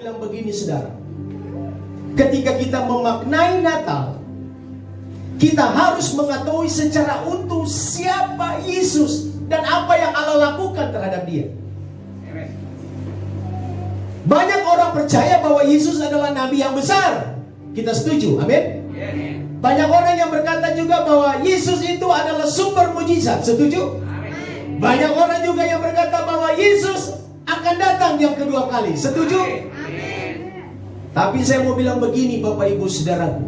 bilang begini, saudara. Ketika kita memaknai Natal, kita harus mengetahui secara utuh siapa Yesus dan apa yang Allah lakukan terhadap dia. Banyak orang percaya bahwa Yesus adalah nabi yang besar. Kita setuju, amin? Banyak orang yang berkata juga bahwa Yesus itu adalah sumber mujizat. Setuju? Banyak orang juga yang berkata bahwa Yesus akan datang yang kedua kali. Setuju? Tapi saya mau bilang begini, Bapak Ibu Saudaraku.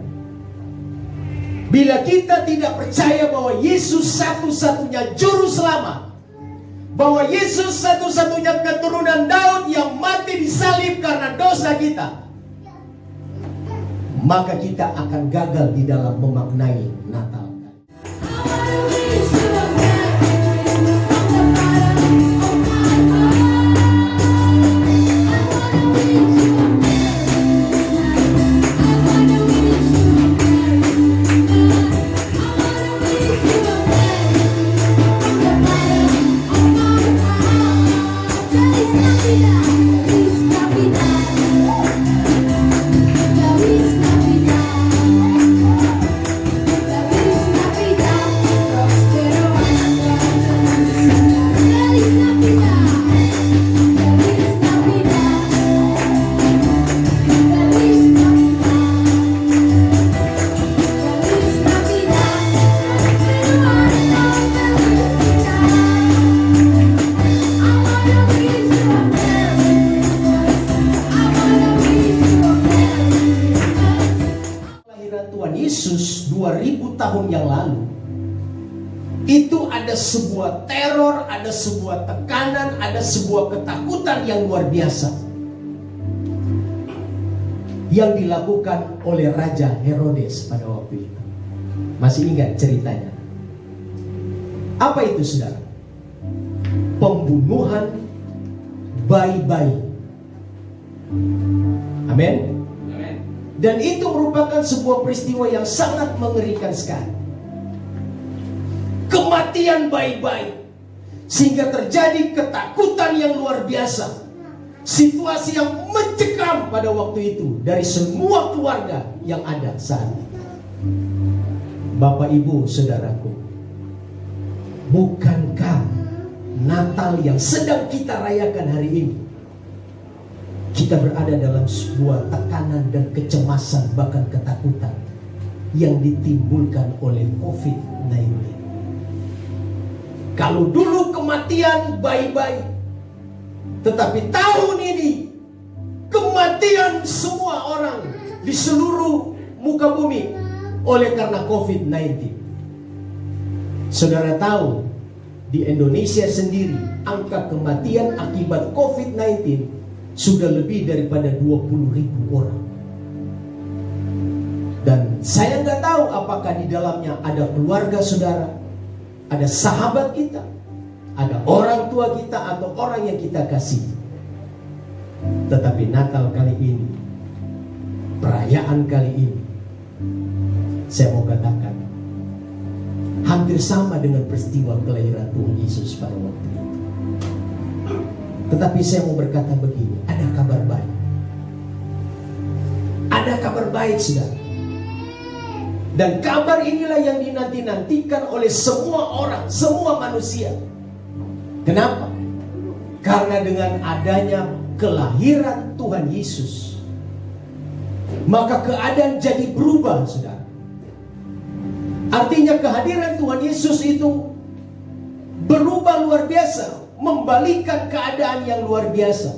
Bila kita tidak percaya bahwa Yesus satu-satunya juru selamat, bahwa Yesus satu-satunya keturunan Daud yang mati disalib karena dosa kita, maka kita akan gagal di dalam memaknai Natal. Tuhan Yesus 2000 tahun yang lalu itu ada sebuah teror, ada sebuah tekanan, ada sebuah ketakutan yang luar biasa yang dilakukan oleh Raja Herodes pada waktu itu. Masih ingat ceritanya? Apa itu, saudara? Pembunuhan bayi-bayi. Amin. Dan itu merupakan sebuah peristiwa yang sangat mengerikan sekali. Kematian bayi-bayi, sehingga terjadi ketakutan yang luar biasa. Situasi yang mencekam pada waktu itu dari semua keluarga yang ada saat itu. Bapak, Ibu, Saudaraku, bukankah Natal yang sedang kita rayakan hari ini, kita berada dalam sebuah tekanan dan kecemasan, bahkan ketakutan yang ditimbulkan oleh COVID-19. Kalau dulu kematian bayi-bayi, tetapi tahun ini kematian semua orang di seluruh muka bumi oleh karena COVID-19. Saudara tahu, di Indonesia sendiri angka kematian akibat COVID-19 sudah lebih daripada 20.000 orang. Dan saya nggak tahu apakah di dalamnya ada keluarga saudara, ada sahabat kita, ada orang tua kita atau orang yang kita kasih. Tetapi Natal kali ini, perayaan kali ini, saya mau katakan hampir sama dengan peristiwa kelahiran Tuhan Yesus pada waktu itu. Tetapi saya mau berkata begini, ada kabar baik. Ada kabar baik, saudara. Dan kabar inilah yang dinanti-nantikan oleh semua orang, semua manusia. Kenapa? Karena dengan adanya kelahiran Tuhan Yesus, maka keadaan jadi berubah, saudara. Artinya kehadiran Tuhan Yesus itu berubah luar biasa, membalikan keadaan yang luar biasa.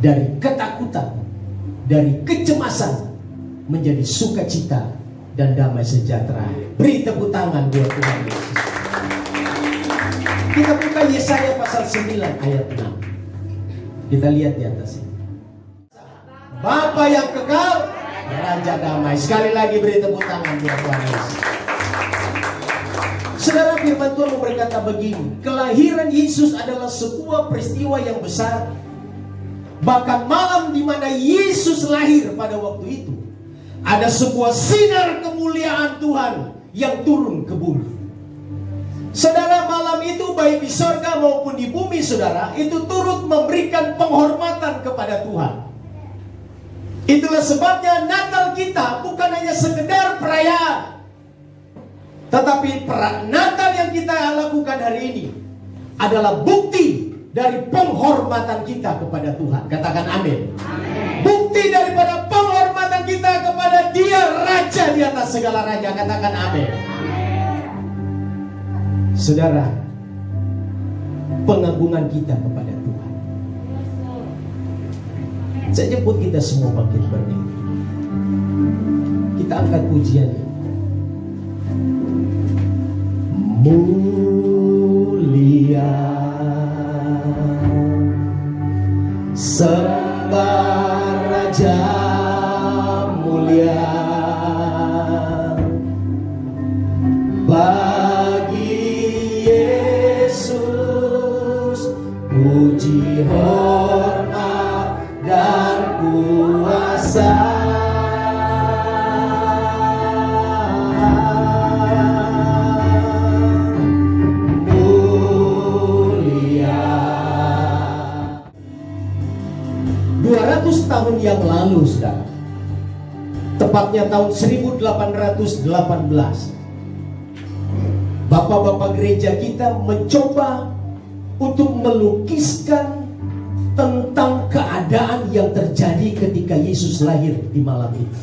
Dari ketakutan, dari kecemasan, menjadi sukacita dan damai sejahtera. Beri tepuk tangan buat Tuhan Yesus. Kita buka Yesaya pasal 9 ayat 6. Kita lihat di atas ini. Bapa yang kekal, Raja damai. Sekali lagi beri tepuk tangan buat Tuhan Yesus. Saudara, firman Tuhan berkata begini, kelahiran Yesus adalah sebuah peristiwa yang besar. Bahkan malam di mana Yesus lahir pada waktu itu, ada sebuah sinar kemuliaan Tuhan yang turun ke bumi. Saudara, malam itu baik di sorga maupun di bumi, saudara, itu turut memberikan penghormatan kepada Tuhan. Itulah sebabnya Natal kita bukan hanya sekedar perayaan, tetapi Natal yang kita lakukan hari ini adalah bukti dari penghormatan kita kepada Tuhan. Katakan amin. Bukti daripada penghormatan kita kepada Dia Raja di atas segala raja. Katakan amin. Saudara, pengagungan kita kepada Tuhan. Saya jemput kita semua bangkit berdiri. Kita angkat pujian ini. Mulia sembah Raja mulia bagi Yesus, puji hormat dan kuasa. Tahun yang lalu, saudara, tepatnya tahun 1818, bapak-bapak gereja kita mencoba untuk melukiskan tentang keadaan yang terjadi ketika Yesus lahir di malam itu.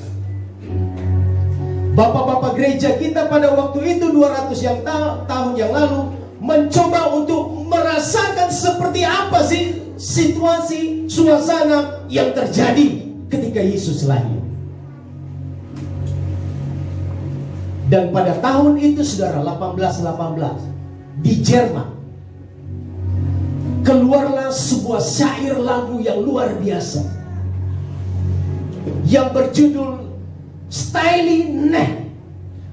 Bapak-bapak gereja kita pada waktu itu 200 tahun yang lalu mencoba untuk merasakan seperti apa sih situasi, suasana yang terjadi ketika Yesus lahir. Dan pada tahun itu, saudara, 1818 di Jerman keluarlah sebuah syair lagu yang luar biasa yang berjudul Stille Nacht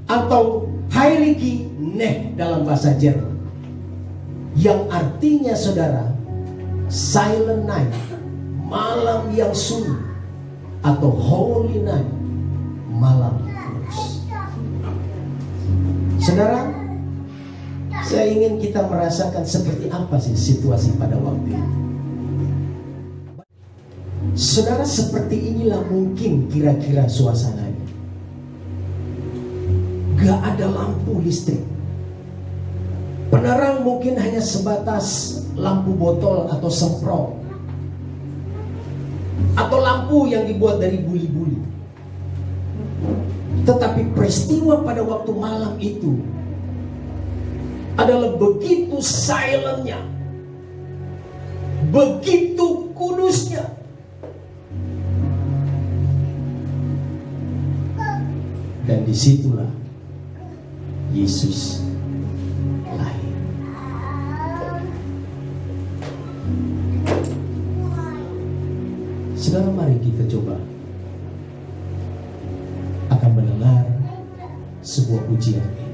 atau Heilige Nacht dalam bahasa Jerman, yang artinya, saudara, Silent Night, malam yang sunyi, atau Holy Night, malam kudus. Saudara, saya ingin kita merasakan seperti apa sih situasi pada waktu itu. Saudara, seperti inilah mungkin kira-kira suasananya. Gak ada lampu listrik. Penerang mungkin hanya sebatas lampu botol atau semprot, atau lampu yang dibuat dari buli-buli. Tetapi peristiwa pada waktu malam itu adalah begitu silentnya, begitu kudusnya. Dan disitulah Yesus lahir. Saudara, mari kita coba akan mendengar sebuah pujian ini.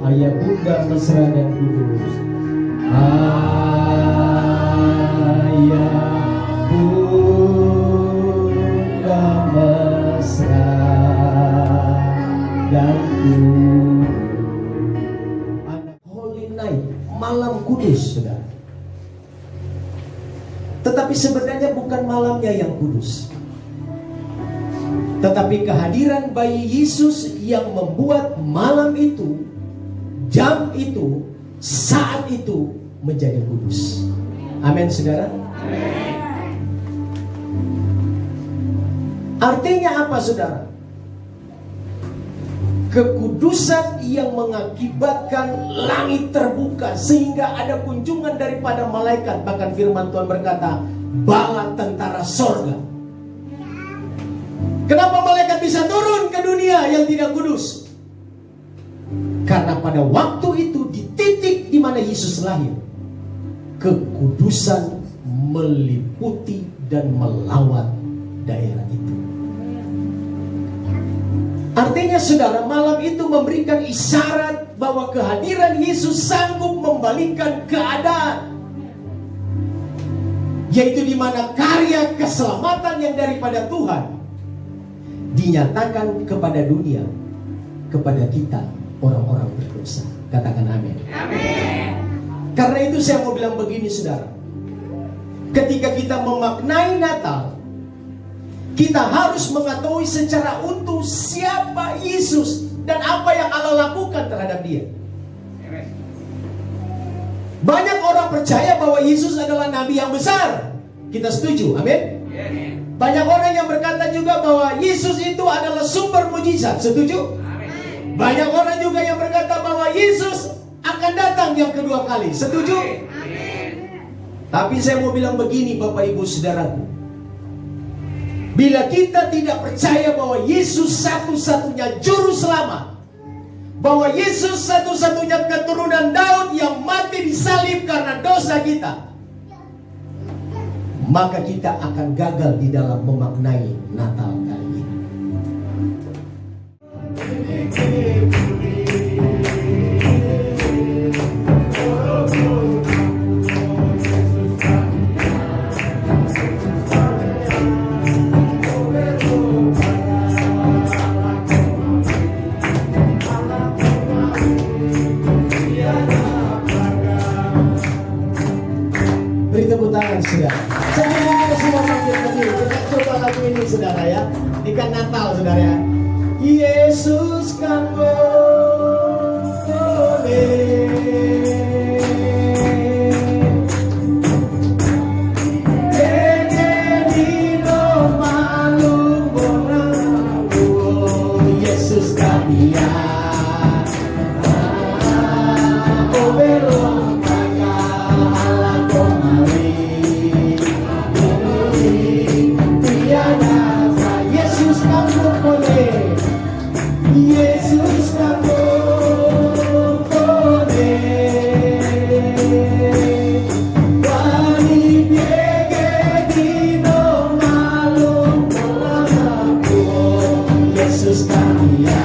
Ayah bunda mesra dan kudus, ayah bunda mesra dan kudus. Holy Night, malam kudus, saudara. Tetapi sebenarnya bukan malamnya yang kudus, tetapi kehadiran bayi Yesus yang membuat malam itu, jam itu, saat itu menjadi kudus. Amin, saudara. Artinya apa, saudara? Kekudusan yang mengakibatkan langit terbuka sehingga ada kunjungan daripada malaikat. Bahkan firman Tuhan berkata, bala tentara sorga. Kenapa malaikat bisa turun ke dunia yang tidak kudus? Karena pada waktu itu di titik di mana Yesus lahir, kekudusan meliputi dan melawat daerah itu. Artinya saudara, malam itu memberikan isyarat bahwa kehadiran Yesus sanggup membalikkan keadaan, yaitu di mana karya keselamatan yang daripada Tuhan dinyatakan kepada dunia, kepada kita orang-orang berdosa. Katakan amin. Amin. Karena itu saya mau bilang begini saudara, ketika kita memaknai Natal, kita harus mengetahui secara utuh siapa Yesus dan apa yang Allah lakukan terhadap dia. Banyak orang percaya bahwa Yesus adalah nabi yang besar. Kita setuju, amin? Banyak orang yang berkata juga bahwa Yesus itu adalah sumber mujizat. Setuju? Banyak orang juga yang berkata bahwa Yesus akan datang yang kedua kali. Setuju? Tapi saya mau bilang begini Bapak Ibu Saudaraku, bila kita tidak percaya bahwa Yesus satu-satunya juru selamat, bahwa Yesus satu-satunya keturunan Daud yang mati disalib karena dosa kita, maka kita akan gagal di dalam memaknai Natal kali ini. Beri tepuk tangan saudara. Saya mau semua bangkit berdiri. Kita coba lagu ini saudara ya. Ini kan Natal saudara ya. Yesus kan boleh. Yesus kami ya.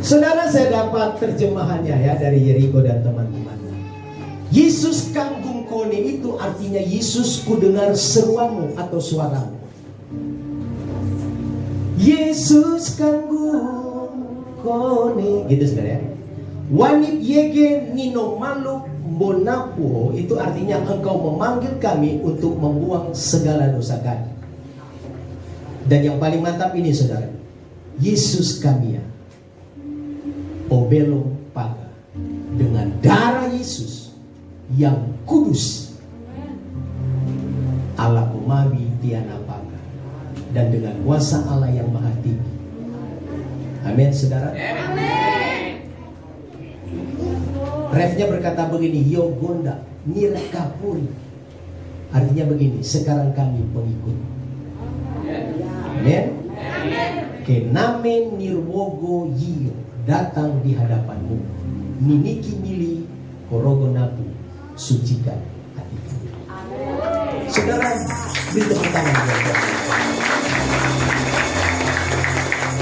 Saudara, saya dapat terjemahannya ya dari Yeriko dan teman-teman. Yesus kanggung kone itu artinya Yesus ku dengar seruanmu atau suaramu. Yesus kanggung kone, gitu saudara ya. Wanit yege nino malu bonapuho itu artinya engkau memanggil kami untuk membuang segala dosa kami. Dan yang paling mantap ini saudara, Yesus kami ya. Obelo paga, dengan darah Yesus yang kudus, Allah kumabi tiana paga, dan dengan kuasa Allah yang maha tinggi. Amin saudara. Amin. Refnya berkata begini, yo gonda nirakapuri, artinya begini, sekarang kami pengikut. Amin. Kename nirwogo yio, datang di hadapanmu. Niniki mili korogonaku, sucikan hati kami. Saudara, beri tepuk tangan buat Tuhan.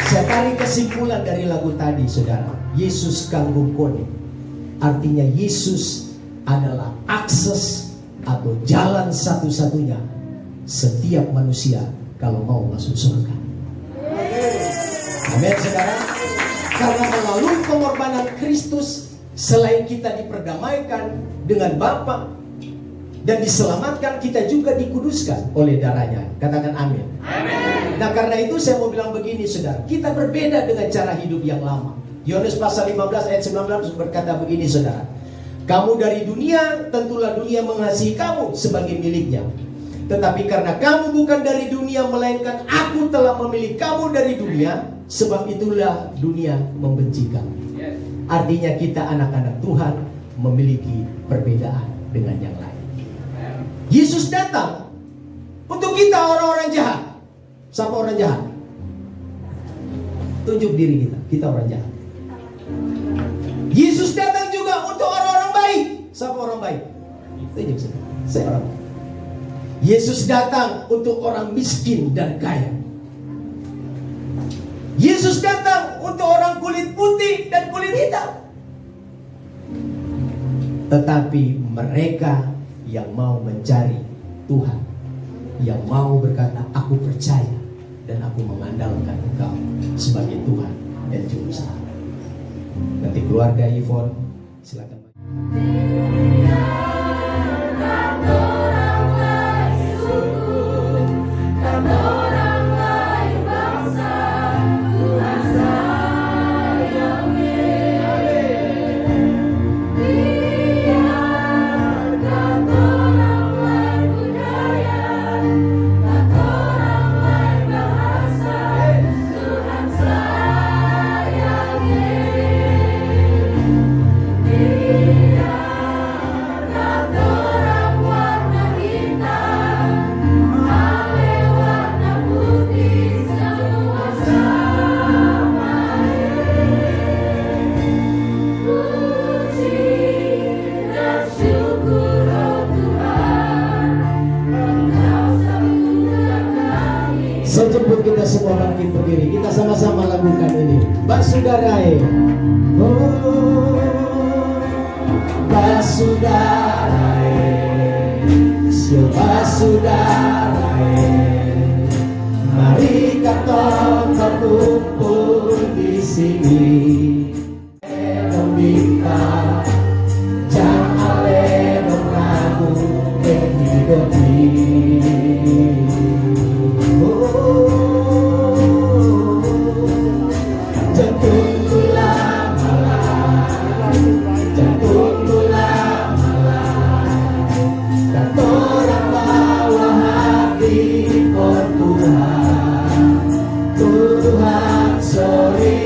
Saya tarik kesimpulan dari lagu tadi, saudara. Yesus kanggukone, artinya Yesus adalah akses atau jalan satu-satunya setiap manusia kalau mau masuk surga. Amin, saudara. Karena melalui pengorbanan Kristus, selain kita diperdamaikan dengan Bapa dan diselamatkan, kita juga dikuduskan oleh darahnya. Katakan amin. Amin. Nah, karena itu saya mau bilang begini, saudara. Kita berbeda dengan cara hidup yang lama. Yohanes pasal 15 ayat 19 berkata begini, saudara. Kamu dari dunia, tentulah dunia mengasihi kamu sebagai miliknya. Tetapi karena kamu bukan dari dunia, melainkan aku telah memilih kamu dari dunia, sebab itulah dunia membenci kamu. Artinya kita anak-anak Tuhan memiliki perbedaan dengan yang lain. Yesus datang untuk kita orang-orang jahat. Siapa orang jahat? Tunjuk diri kita orang jahat. Yesus datang juga untuk orang-orang baik. Siapa orang baik? Tunjuk saya orang baik. Yesus datang untuk orang miskin dan kaya. Yesus datang untuk orang kulit putih dan kulit hitam. Tetapi mereka yang mau mencari Tuhan, yang mau berkata, aku percaya dan aku mengandalkan Engkau sebagai Tuhan dan Juru Selamat. Nanti keluarga Yvonne, silakan. Saya jemput kita semua bangkit berdiri. Kita sama-sama lakukan ini. Basudarae. Oh, Basudarae. Sio Basudarae. Mari kita berkumpul di sini. Membika jangan leno ragu hidup ini. Tuhan sorry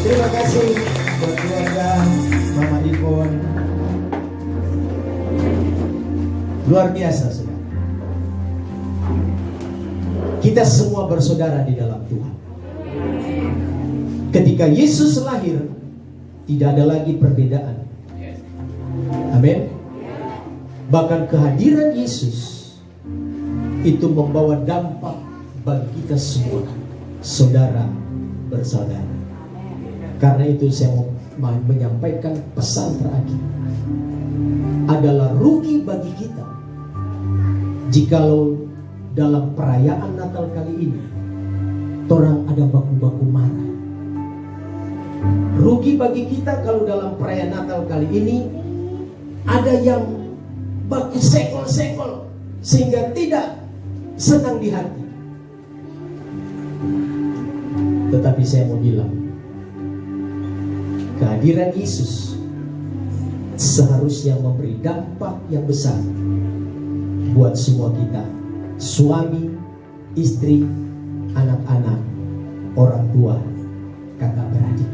Terima kasih buat keluarga Mama Ipon. Luar biasa, saudara. Kita semua bersaudara di dalam Tuhan. Ketika Yesus lahir, tidak ada lagi perbedaan. Amin. Bahkan kehadiran Yesus itu membawa dampak bagi kita semua, saudara bersaudara. Karena itu saya mau menyampaikan pesan terakhir. Adalah rugi bagi kita jikalau dalam perayaan Natal kali ini orang ada baku-baku marah. Rugi bagi kita kalau dalam perayaan Natal kali ini ada yang baku sekol-sekol sehingga tidak senang di hati. Tetapi saya mau bilang, kehadiran Yesus seharusnya memberi dampak yang besar buat semua kita, suami, istri, anak-anak, orang tua, kakak beradik.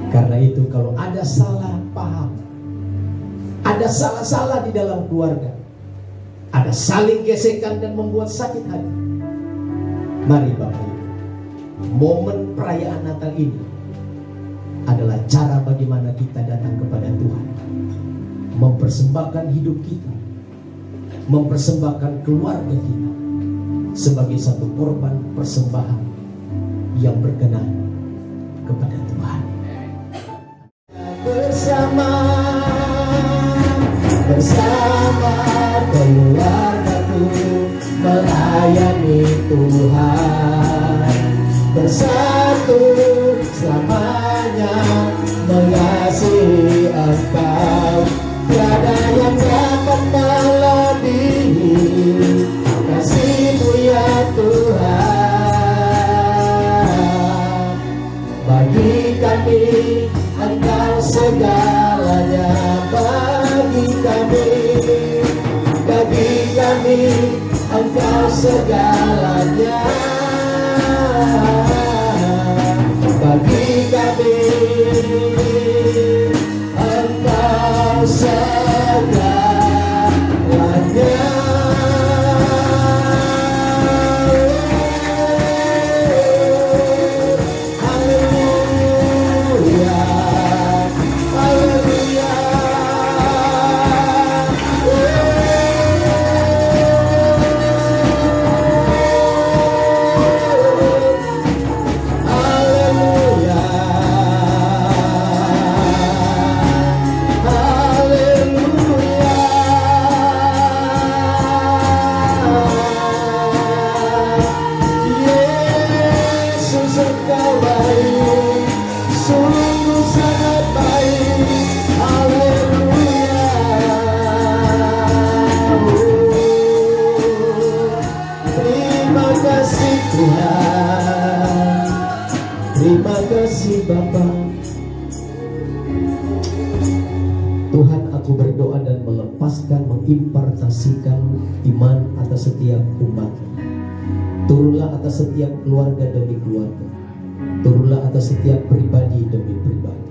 Karena itu kalau ada salah paham, ada salah-salah di dalam keluarga, ada saling gesekan dan membuat sakit hati, mari Bapak Ibu, momen perayaan Natal ini adalah cara bagaimana kita datang kepada Tuhan, mempersembahkan hidup kita, mempersembahkan keluarga kita sebagai satu korban persembahan yang berkenan kepada Tuhan. Bersama keluargaku melayani Tuhan, bersatu selamanya mengasihi Engkau. Tiada yang dapat melebihi kasih-Mu ya Tuhan. Bagi kami Engkau segalanya, bagi kami Engkau segalanya, bagi kami Engkau segalanya. Terima kasih Bapa. Tuhan, aku berdoa dan melepaskan, mengimpartasikan iman atas setiap umat. Turunlah atas setiap keluarga demi keluarga. Turunlah atas setiap pribadi demi pribadi.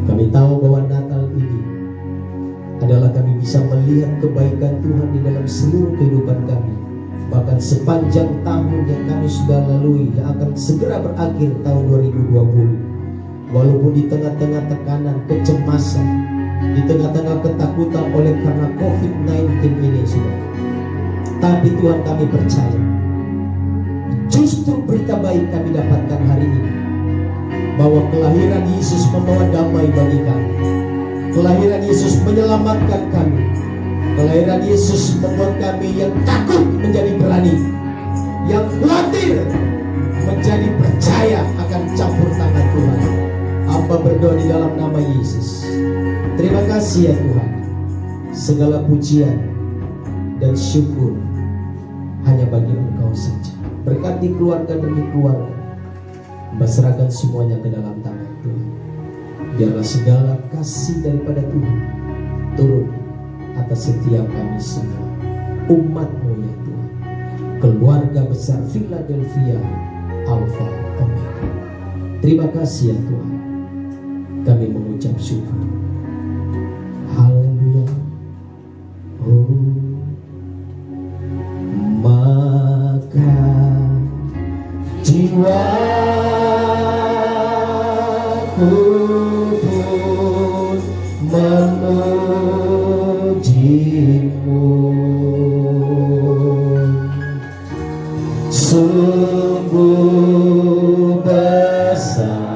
Kami tahu bahwa Natal ini adalah kami bisa melihat kebaikan Tuhan di dalam seluruh kehidupan kami. Bahkan sepanjang tahun yang kami sudah lalui, yang akan segera berakhir tahun 2020. Walaupun di tengah-tengah tekanan, kecemasan, di tengah-tengah ketakutan oleh karena COVID-19 ini sudah. Tapi Tuhan, kami percaya justru berita baik kami dapatkan hari ini, bahwa kelahiran Yesus membawa damai bagi kami. Kelahiran Yesus menyelamatkan kami. Kelahiran Yesus membuat kami yang takut menjadi berani, yang khawatir menjadi percaya akan campur tangan Tuhan. Hamba berdoa di dalam nama Yesus. Terima kasih ya Tuhan. Segala pujian dan syukur hanya bagi Engkau saja. Berkati keluarga demi keluarga, serahkan semuanya ke dalam tangan Tuhan. Biarlah segala kasih daripada Tuhan turun atas setiap kami semua, umat-Mu ya Tuhan, keluarga besar Philadelphia Alpha Omega. Terima kasih ya Tuhan. Kami mengucap syukur. Haleluya. Oh, maka jiwaku pun memujimu. Sungguh besar,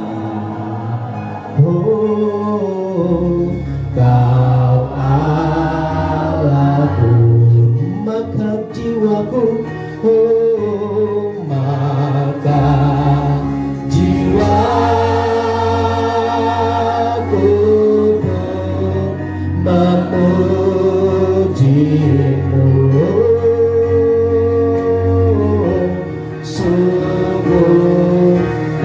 oh, Kau Allahku, maka jiwaku, oh, maka jiwaku pun memujimu. Sungguh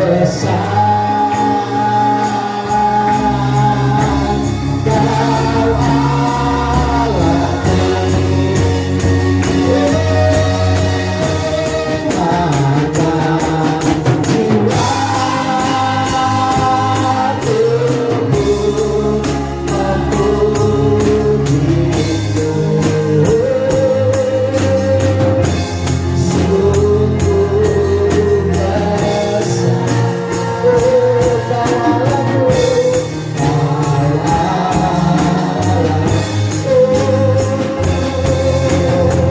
besar Kau Allahku,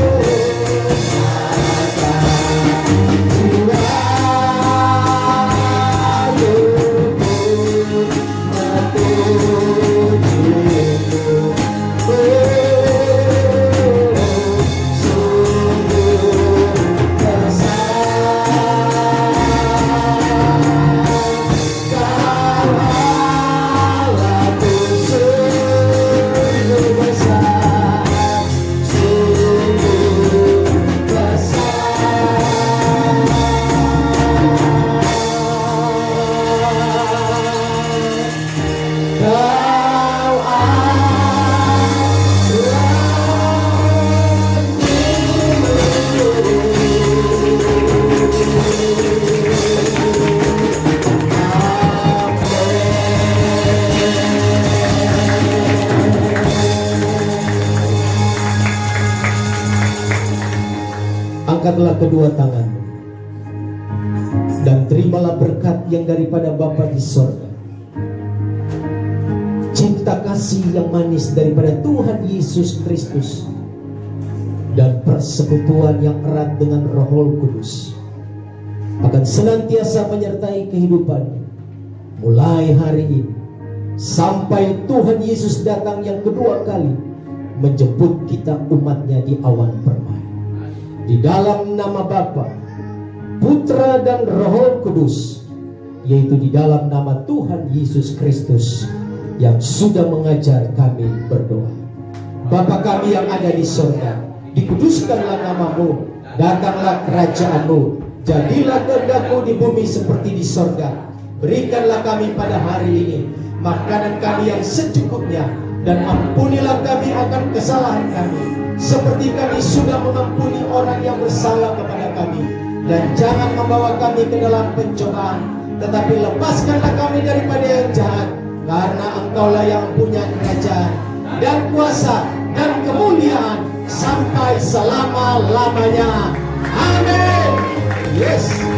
maka jiwaku pun memujimu. Angkatlah kedua tanganmu dan terimalah berkat yang daripada Bapa di sorga. Cinta kasih yang manis daripada Tuhan Yesus Kristus dan persekutuan yang erat dengan Roh Kudus akan senantiasa menyertai kehidupanmu mulai hari ini sampai Tuhan Yesus datang yang kedua kali menjemput kita umatnya di awan permai. Di dalam nama Bapa, Putra dan Roh Kudus, yaitu di dalam nama Tuhan Yesus Kristus yang sudah mengajar kami berdoa. Bapa kami yang ada di surga, dikuduskanlah namamu, datanglah kerajaanmu, jadilah kehendak-Mu di bumi seperti di surga. Berikanlah kami pada hari ini makanan kami yang secukupnya, dan ampunilah kami akan kesalahan kami, seperti kami sudah mengampuni orang yang bersalah kepada kami. Dan jangan membawa kami ke dalam pencobaan, tetapi lepaskanlah kami daripada yang jahat, karena Engkaulah yang punya kerajaan dan kuasa dan kemuliaan sampai selama-lamanya. Amin. Yes.